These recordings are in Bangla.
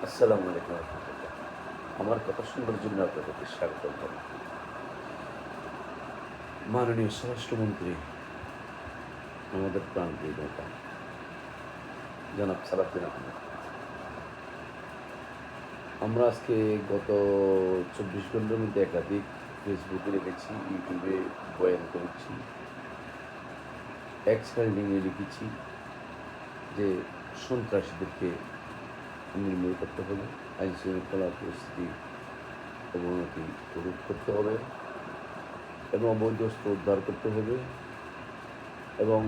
আসসালামু আলাইকুম রহমতুল্লাহ। আমার কথা শোনার জন্য আপনাদেরকে স্বাগত জানাই। মাননীয় স্বরাষ্ট্রমন্ত্রী, আমাদের প্রাণপ্রিয় নেতা জনাব সালাউদ্দিন আহমেদ। আমরা আজকে গত ২৪ ঘন্টার মধ্যে একাধিক ফেসবুকে লিখেছি, ইউটিউবে বয়ান করেছি, এক্স হ্যান্ডিংয়ে লিখেছি যে সন্ত্রাসীদেরকে নির্মূল করতে হবে, আইন শৃঙ্খলা পরিস্থিতি অবনতি রোধ করতে হবে এবং অবৈধ অস্ত্র উদ্ধার করতে হবে এবং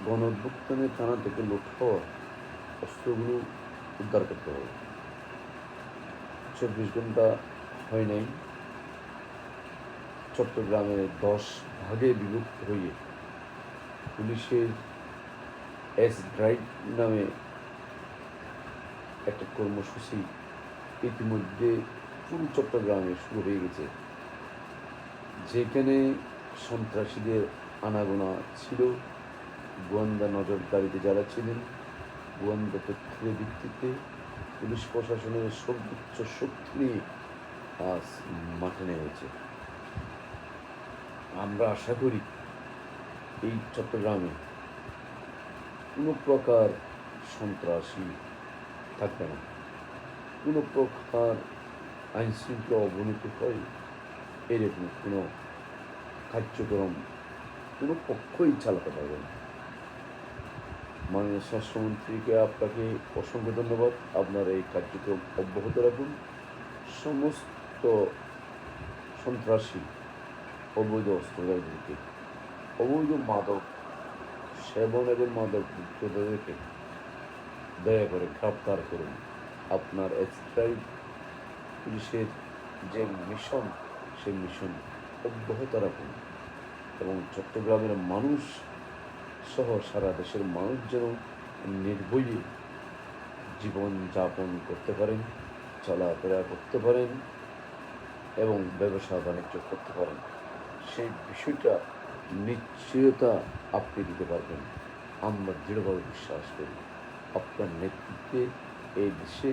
গণ-অভ্যুত্থানে থানা থেকে লুট হওয়া অস্ত্রগুলো উদ্ধার করতে হবে। ২৪ ঘন্টা হয় নাই, চট্টগ্রামের ১০ ভাগে বিভক্ত হয়ে পুলিশের এস ড্রাইভ নামে একটা কর্মসূচি ইতিমধ্যে পুরো চট্টগ্রামে শুরু হয়ে গেছে, যেখানে সন্ত্রাসীদের আনাগোনা ছিল। গোয়েন্দা নজরদারিতে যারা ছিলেন, গোয়েন্দা তথ্যের ভিত্তিতে পুলিশ প্রশাসনের সর্বোচ্চ শক্তি নিয়ে আজ মাঠে নেমেছে। আমরা আশা করি এই চট্টগ্রামে কোনো প্রকার সন্ত্রাসী থাকবে না, কোনো প্রকার আইন শৃঙ্খলা অবনতি হয় এরকম কোনো কার্যক্রম কোনো পক্ষই চালাতে পারবে না। মাননীয় স্বরাষ্ট্রমন্ত্রীকে আপনাকে অসংখ্য ধন্যবাদ। আপনার এই কার্যক্রম অব্যাহত রাখুন। সমস্ত সন্ত্রাসী, অবৈধ অস্ত্রধারীদেরকে, অবৈধ মাদক সেবন এবং মাদক বিক্রেতাদেরকে দয়া করে গ্রেপ্তার করুন। আপনার এক্সট্রাই পুলিশের যে মিশন, সেই মিশন অব্যাহত রাখুন এবং চট্টগ্রামের মানুষ সহ সারা দেশের মানুষ যেন নির্ভয়ে জীবন যাপন করতে পারেন, চলাফেরা করতে পারেন এবং ব্যবসা বাণিজ্য করতে পারেন, সেই বিষয়টা নিশ্চয়তা আপনি দিতে পারবেন। আমরা দৃঢ়ভাবে বিশ্বাস করি আপনার নেতৃত্বে এই দেশে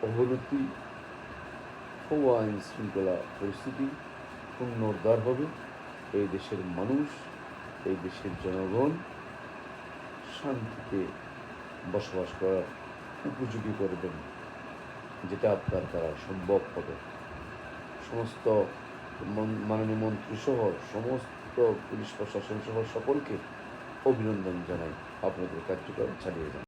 অবনতি ও আইন শৃঙ্খলা পরিস্থিতি পুনরুদ্ধার হবে। এই দেশের মানুষ, এই দেশের জনগণ শান্তিতে বসবাস করার উপযোগী করবেন, যেটা আপনার দ্বারা সম্ভব হবে। সমস্ত মাননীয় মন্ত্রী সহ সমস্ত পুলিশ প্রশাসন সহ সকলকে অভিনন্দন জানাই। আপনাদের কার্যক্রম চালিয়ে যান।